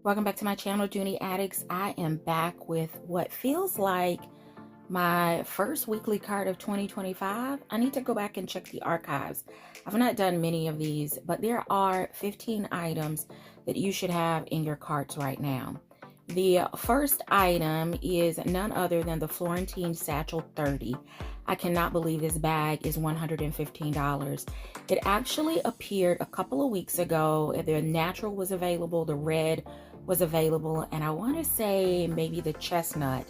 Welcome back to my channel, Dooney Addicts. I am back with what feels like my first weekly cart of 2025. I need to go back and check the archives. I've not done many of these, but there are 15 items that you should have in your carts right now. The first item is none other than the Florentine Satchel 30. I cannot believe this bag is $115. It actually appeared a couple of weeks ago. The natural was available, the red was available, and I want to say maybe the chestnut.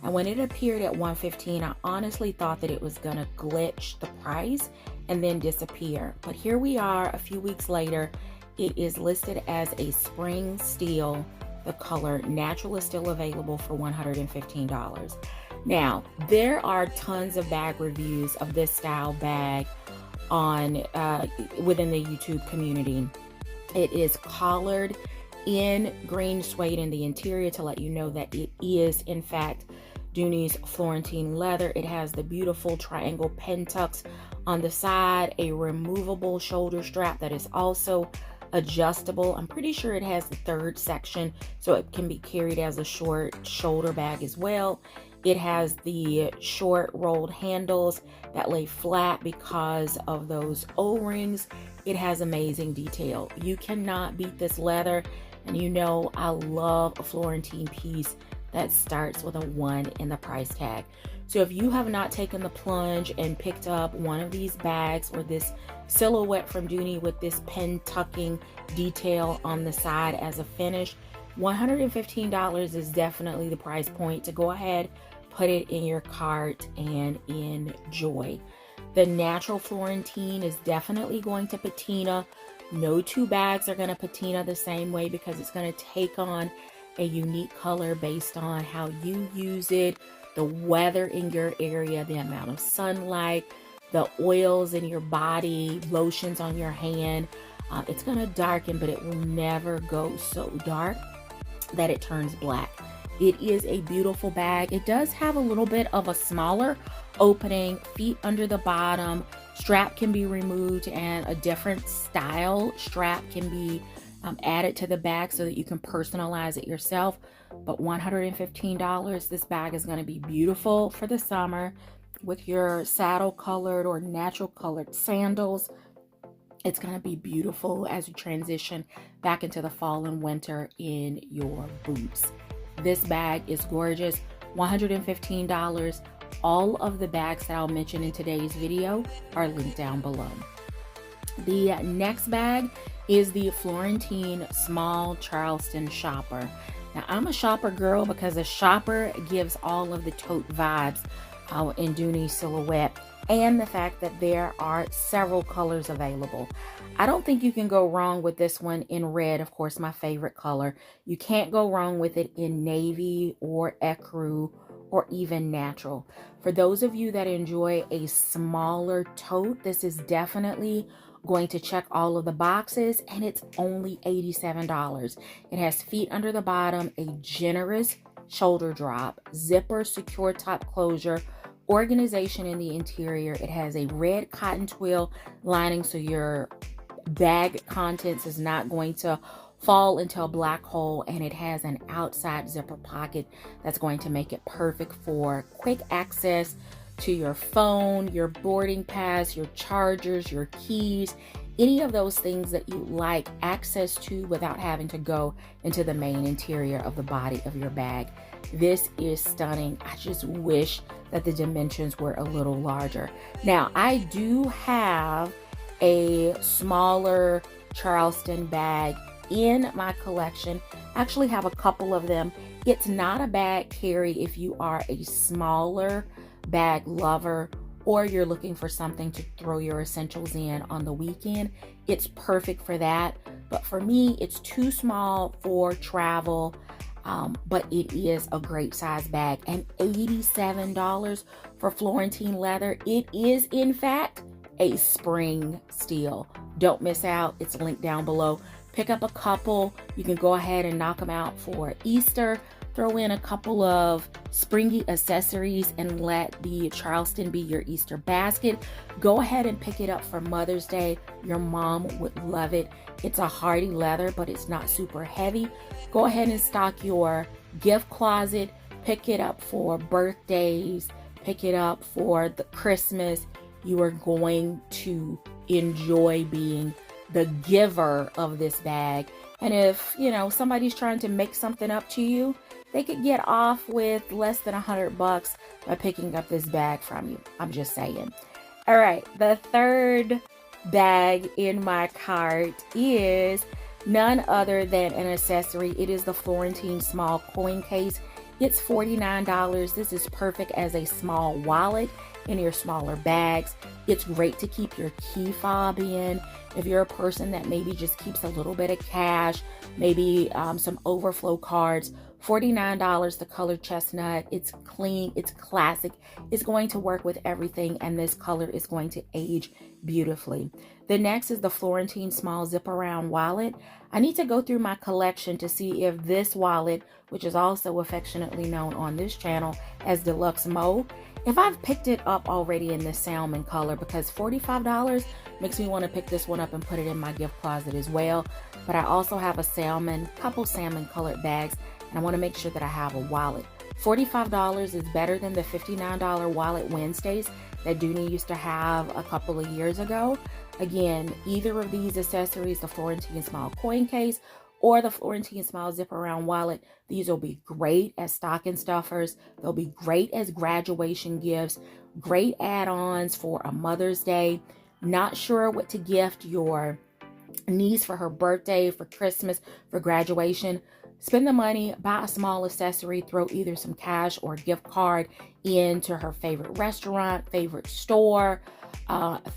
And when it appeared at $115, I honestly thought that it was going to glitch the price and then disappear. But here we are a few weeks later. It is listed as a spring steel. The color natural is still available for $115. Now, there are tons of bag reviews of this style bag on within the YouTube community. It is collared in green suede in the interior to let you know that it is in fact Dooney's Florentine leather. It has the beautiful triangle pen tucks on the side, a removable shoulder strap that is also adjustable. I'm pretty sure it has the third section so it can be carried as a short shoulder bag as well. It has the short rolled handles that lay flat because of those O-rings. It has amazing detail. You cannot beat this leather, and you know I love a Florentine piece that starts with a 1 in the price tag. So if you have not taken the plunge and picked up one of these bags or this silhouette from Dooney with this pen tucking detail on the side as a finish, $115 is definitely the price point to go ahead, put it in your cart and enjoy. The natural Florentine is definitely going to patina. No two bags are going to patina the same way because it's going to take on a unique color based on how you use it, the weather in your area, the amount of sunlight, the oils in your body, lotions on your hand. It's going to darken, but it will never go so dark that it turns black. It is a beautiful bag. It does have a little bit of a smaller opening, feet under the bottom, strap can be removed, and a different style strap can be added to the bag so that you can personalize it yourself. But $115, this bag is going to be beautiful for the summer with your saddle colored or natural colored sandals. It's going to be beautiful as you transition back into the fall and winter in your boots. This bag is gorgeous. $115. All of the bags that I'll mention in today's video are linked down below. The next bag is the Florentine Small Charleston Shopper. Now, I'm a shopper girl because a shopper gives all of the tote vibes in Dooney's silhouette, and the fact that there are several colors available. I don't think you can go wrong with this one in red, of course, my favorite color. You can't go wrong with it in navy or ecru or even natural. For those of you that enjoy a smaller tote, this is definitely going to check all of the boxes, and it's only $87. It has feet under the bottom, a generous shoulder drop, zipper, secure top closure, organization in the interior. It has a red cotton twill lining so your bag contents is not going to fall into a black hole, and it has an outside zipper pocket that's going to make it perfect for quick access to your phone, your boarding pass, your chargers, your keys, any of those things that you like access to without having to go into the main interior of the body of your bag. This is stunning. I just wish that the dimensions were a little larger. Now, I do have a smaller Charleston bag in my collection. I actually have a couple of them. It's not a bag carry if you are a smaller bag lover or you're looking for something to throw your essentials in on the weekend. It's perfect for that. But for me, it's too small for travel. But it is a great size bag, and $87 for Florentine leather. It is in fact a spring steel. Don't miss out. It's linked down below. Pick up a couple. You can go ahead and knock them out for Easter, throw in a couple of springy accessories and let the Charleston be your Easter basket, go ahead and pick it up for Mother's Day. Your mom would love it. It's a hardy leather, but it's not super heavy. Go ahead and stock your gift closet. Pick it up for birthdays. Pick it up for the Christmas. You are going to enjoy being the giver of this bag. And if, you know, somebody's trying to make something up to you, they could get off with less than $100 by picking up this bag from you. I'm just saying. All right, the third bag in my cart is none other than an accessory. It is the Florentine small coin case. It's $49. This is perfect as a small wallet in your smaller bags. It's great to keep your key fob in. If you're a person that maybe just keeps a little bit of cash, maybe some overflow cards, $49, the color chestnut. It's clean, it's classic. It's going to work with everything, and this color is going to age beautifully. The next is the Florentine small zip around wallet. I need to go through my collection to see if this wallet, which is also affectionately known on this channel as Deluxe Mo, if I've picked it up already in this salmon color, because $45 makes me want to pick this one up and put it in my gift closet as well. But I also have a couple salmon colored bags, and I want to make sure that I have a wallet. $45 is better than the $59 wallet Wednesdays that Dooney used to have a couple of years ago. Again, either of these accessories, the Florentine small coin case or the Florentine small zip around wallet, these will be great as stocking stuffers. They'll be great as graduation gifts, great add-ons for a Mother's Day. Not sure what to gift your niece for her birthday, for Christmas, for graduation. Spend the money, buy a small accessory, throw either some cash or a gift card into her favorite restaurant, favorite store,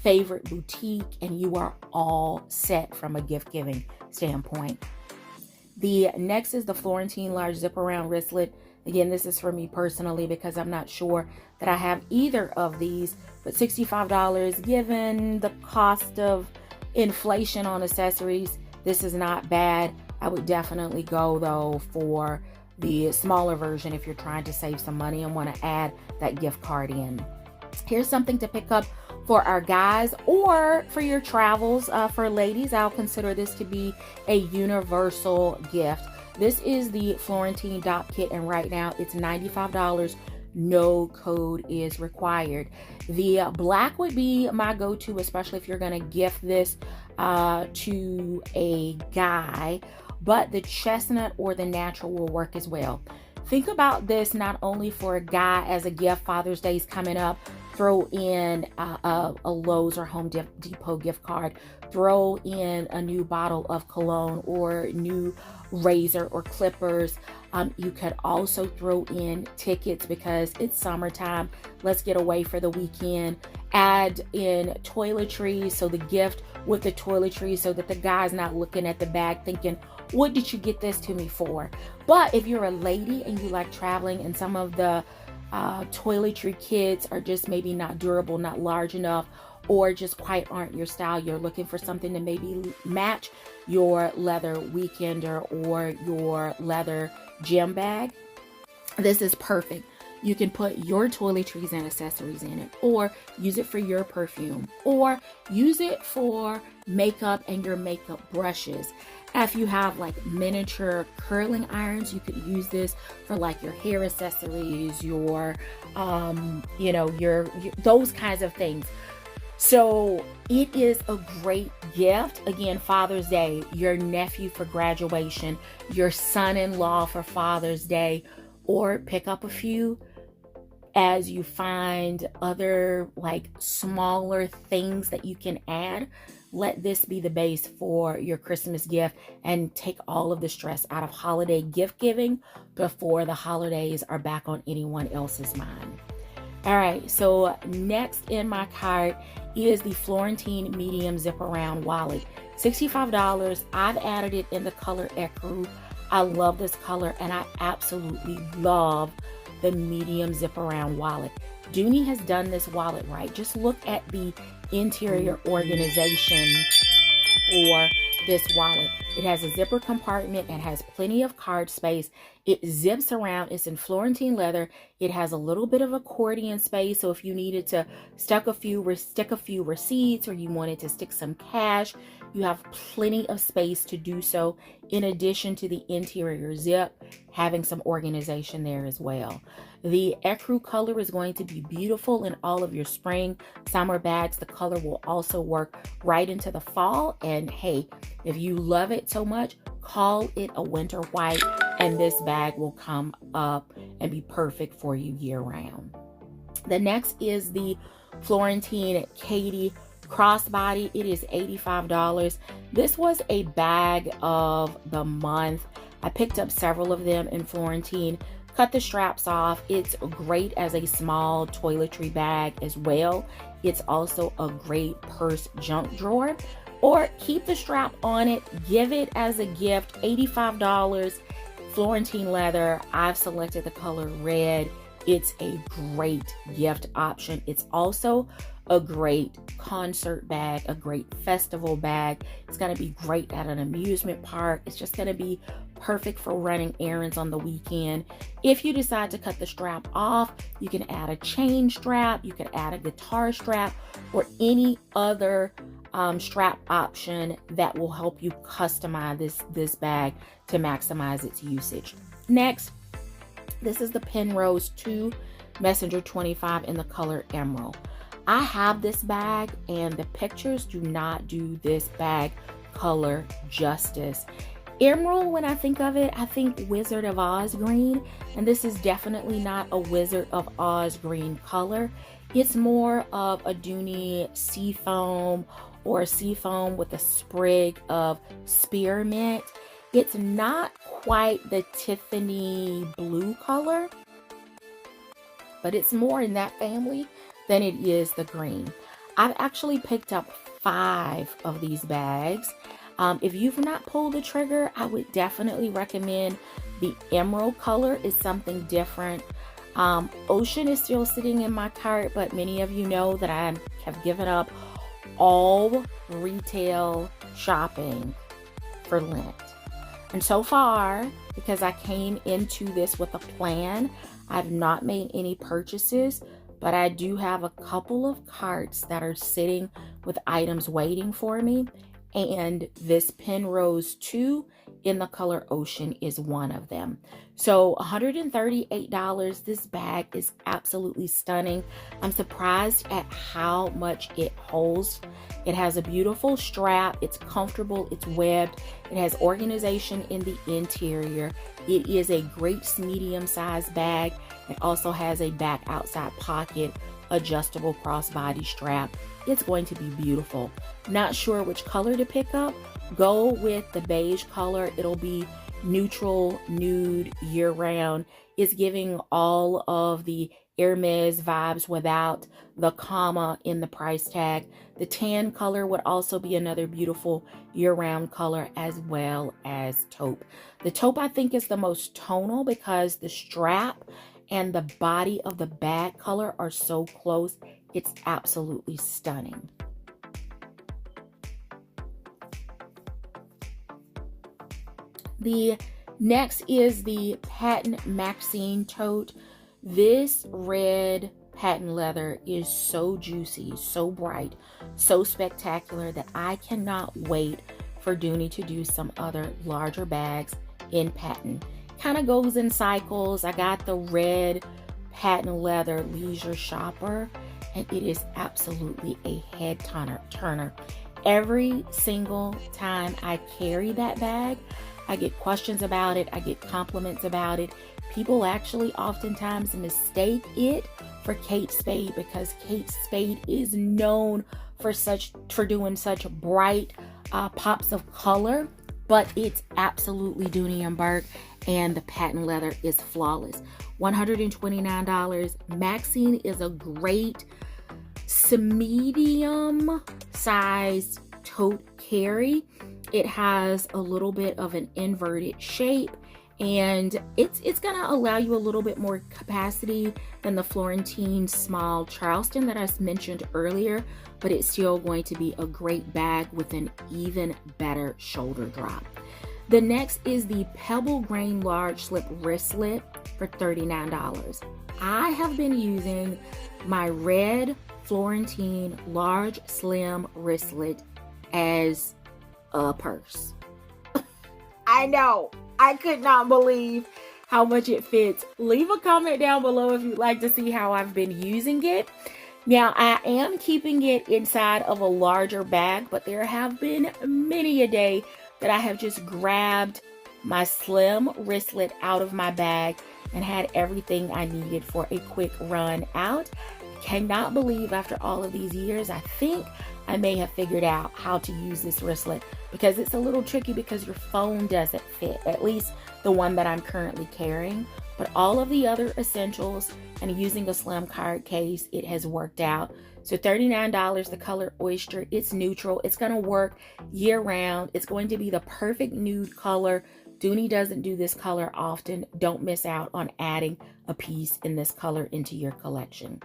favorite boutique, and you are all set from a gift giving standpoint. The next is the Florentine large zip around wristlet. Again, this is for me personally because I'm not sure that I have either of these, but $65 given the cost of inflation on accessories, this is not bad. I would definitely go though for the smaller version if you're trying to save some money and want to add that gift card in. Here's something to pick up for our guys or for your travels. For ladies, I'll consider this to be a universal gift. This is the Florentine Dopp Kit, and right now it's $95. No code is required. The black would be my go-to, especially if you're going to gift this to a guy, but the chestnut or the natural will work as well. Think about this not only for a guy as a gift. Father's Day is coming up. Throw in a Lowe's or Home Depot gift card. Throw in a new bottle of cologne or new razor or clippers. You could also throw in tickets because it's summertime. Let's get away for the weekend. Add in toiletries, so the gift with the toiletries, so that the guy's not looking at the bag thinking, what did you get this to me for? But if you're a lady and you like traveling and some of the toiletry kits are just maybe not durable, not large enough, or just quite aren't your style, you're looking for something to maybe match your leather weekender or your leather gym bag, this is perfect. You can put your toiletries and accessories in it, or use it for your perfume, or use it for makeup and your makeup brushes. If you have like miniature curling irons, you could use this for like your hair accessories, your those kinds of things. So it is a great gift. Again, Father's Day, your nephew for graduation, your son-in-law for Father's Day, or pick up a few as you find other like smaller things that you can add. Let this be the base for your Christmas gift and take all of the stress out of holiday gift giving before the holidays are back on anyone else's mind. All right, so next in my cart is the Florentine medium zip around wallet. $65. I've added it in the color ecru. I love this color and I absolutely love the medium zip around wallet. Dooney has done this wallet right. Just look at the interior organization for this wallet. It has a zipper compartment and has plenty of card space. It zips around. It's in Florentine leather. It has a little bit of accordion space, so if you needed to stick a few receipts, or you wanted to stick some cash, you have plenty of space to do so, in addition to the interior zip having some organization there as well. The ecru color is going to be beautiful in all of your spring, summer bags. The color will also work right into the fall. And hey, if you love it so much, call it a winter white, and this bag will come up and be perfect for you year round. The next is the Florentine Katie Crossbody. It is $85. This was a bag of the month. I picked up several of them in Florentine. Cut the straps off. It's great as a small toiletry bag as well. It's also a great purse junk drawer, or keep the strap on it, give it as a gift. $85, Florentine leather. I've selected the color red. It's a great gift option. It's also a great concert bag, a great festival bag. It's going to be great at an amusement park. It's just going to be perfect for running errands on the weekend. If you decide to cut the strap off, you can add a chain strap, you can add a guitar strap, or any other strap option that will help you customize this bag to maximize its usage. Next, this is the Penrose 2 Messenger 25 in the color Emerald. I have this bag, and the pictures do not do this bag color justice. Emerald, when I think of it, I think Wizard of Oz green, and this is definitely not a Wizard of Oz green color. It's more of a Dooney seafoam, or a seafoam with a sprig of spearmint. It's not quite the Tiffany blue color, but it's more in that family than it is the green. I've actually picked up 5 of these bags. If you've not pulled the trigger, I would definitely recommend the emerald color. Is something different. Ocean is still sitting in my cart, but many of you know that I have given up all retail shopping for Lent. And so far, because I came into this with a plan, I've not made any purchases, but I do have a couple of carts that are sitting with items waiting for me. And this Penrose 2 in the color Ocean is one of them. So $138. This bag is absolutely stunning. I'm surprised at how much it holds. It has a beautiful strap. It's comfortable. It's webbed. It has organization in the interior. It is a great medium-sized bag. It also has a back outside pocket, adjustable crossbody strap. It's going to be beautiful. Not sure which color to pick up? Go with the beige color. It'll be neutral, nude, year-round. It's giving all of the Hermes vibes without the comma in the price tag. The tan color would also be another beautiful year-round color, as well as taupe. The taupe, I think, is the most tonal because the strap and the body of the bag color are so close. It's absolutely stunning. The next is the patent Maxine tote. This red patent leather is so juicy, so bright, so spectacular that I cannot wait for Dooney to do some other larger bags in patent. Kind of goes in cycles. I got the red patent leather leisure shopper, and it is absolutely a head turner. Every single time I carry that bag, I get questions about it. I get compliments about it. People actually oftentimes mistake it for Kate Spade, because Kate Spade is known for doing such bright pops of color, but it's absolutely Dooney and Bourke, and the patent leather is flawless. $129. Maxine is a great medium sized tote carry. It has a little bit of an inverted shape, And it's gonna allow you a little bit more capacity than the Florentine small Charleston that I mentioned earlier, but it's still going to be a great bag with an even better shoulder drop. The next is the Pebble grain large slip wristlet for $39. I have been using my red Florentine large slim wristlet as a purse. I know, I could not believe how much it fits. Leave a comment down below if you'd like to see how I've been using it. Now, I am keeping it inside of a larger bag, but there have been many a day that I have just grabbed my slim wristlet out of my bag and had everything I needed for a quick run out. Cannot believe after all of these years, I think I may have figured out how to use this wristlet, because it's a little tricky because your phone doesn't fit, at least the one that I'm currently carrying. But all of the other essentials and using a slim card case, it has worked out. So $39, the color Oyster, it's neutral. It's going to work year round. It's going to be the perfect nude color. Dooney doesn't do this color often. Don't miss out on adding a piece in this color into your collection.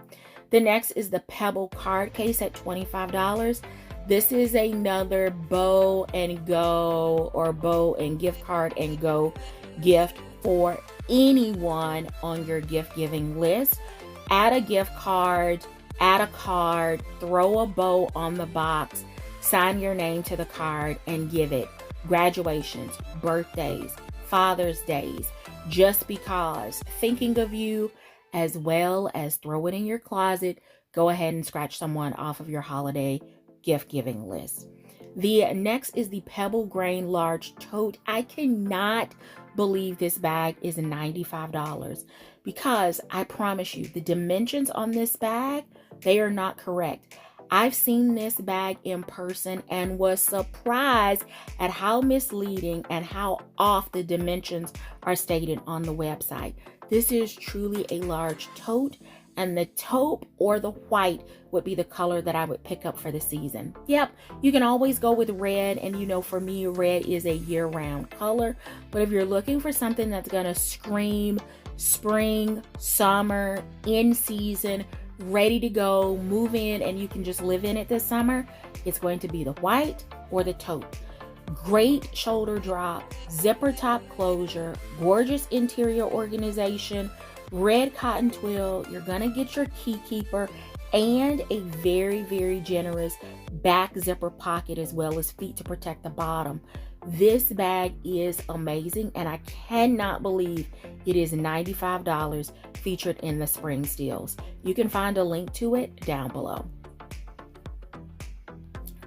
The next is the Pebble card case at $25. This is another bow and go or bow and gift card and go gift for anyone on your gift giving list. Add a gift card, add a card, throw a bow on the box, sign your name to the card and give it. Graduations, birthdays, Father's Days, just because, thinking of you, as well as throw it in your closet. Go ahead and scratch someone off of your holiday gift giving list. The next is the Pebble grain large tote. I cannot believe this bag is $95 because I promise you the dimensions on this bag, they are not correct. I've seen this bag in person and was surprised at how misleading and how off the dimensions are stated on the website. This is truly a large tote, and the taupe or the white would be the color that I would pick up for the season. Yep, you can always go with red, and you know, for me, red is a year-round color. But if you're looking for something that's gonna scream spring, summer, in season, ready to go, move in, and you can just live in it this summer, it's going to be the white or the taupe. Great shoulder drop, zipper top closure, gorgeous interior organization, red cotton twill. You're gonna get your key keeper and a very, very generous back zipper pocket as well as feet to protect the bottom. This bag is amazing, and I cannot believe it is $95 featured in the spring steals. You can find a link to it down below.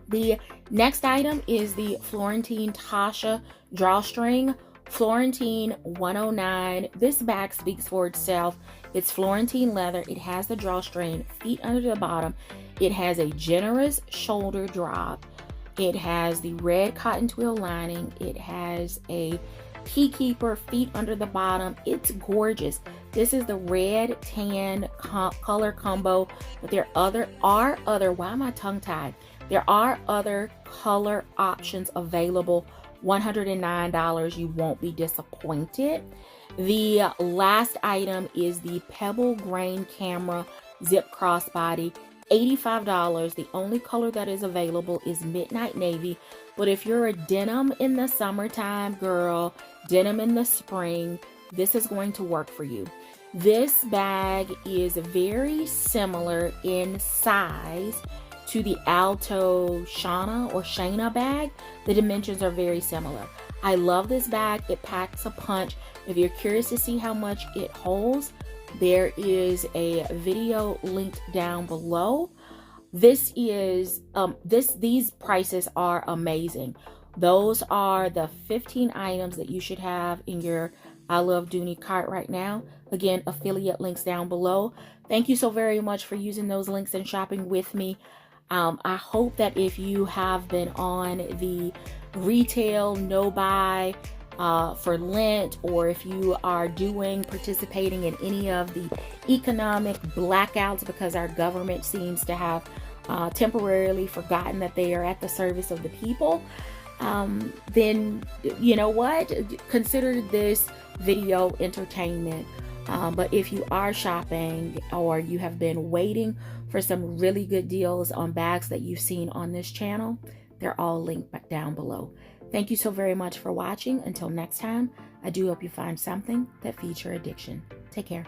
The next item is the Florentine Tasha Drawstring Florentine 109. This bag speaks for itself. It's Florentine leather. It has the drawstring, feet under the bottom. It has a generous shoulder drop. It has the red cotton twill lining. It has a key keeper, feet under the bottom. It's gorgeous. This is the red tan color combo, but there are other, why am I tongue tied? There are other color options available. $109, you won't be disappointed. The last item is the Pebble grain camera zip crossbody, $85. The only color that is available is midnight navy, but if you're a denim in the summertime girl, denim in the spring, this is going to work for you. This bag is very similar in size to the Alto Shana bag. The dimensions are very similar. I love this bag. It packs a punch. If you're curious to see how much it holds, there is a video linked down below. This is these prices are amazing. Those are the 15 items that you should have in your I Love Dooney cart right now. Again, affiliate links down below. Thank you so very much for using those links and shopping with me. I hope that if you have been on the retail no buy for Lent, or if you are participating in any of the economic blackouts because our government seems to have temporarily forgotten that they are at the service of the people, then you know what? Consider this video entertainment. But if you are shopping or you have been waiting for some really good deals on bags that you've seen on this channel, they're all linked back down below. Thank you so very much for watching. Until next time, I do hope you find something that feeds your addiction. Take care.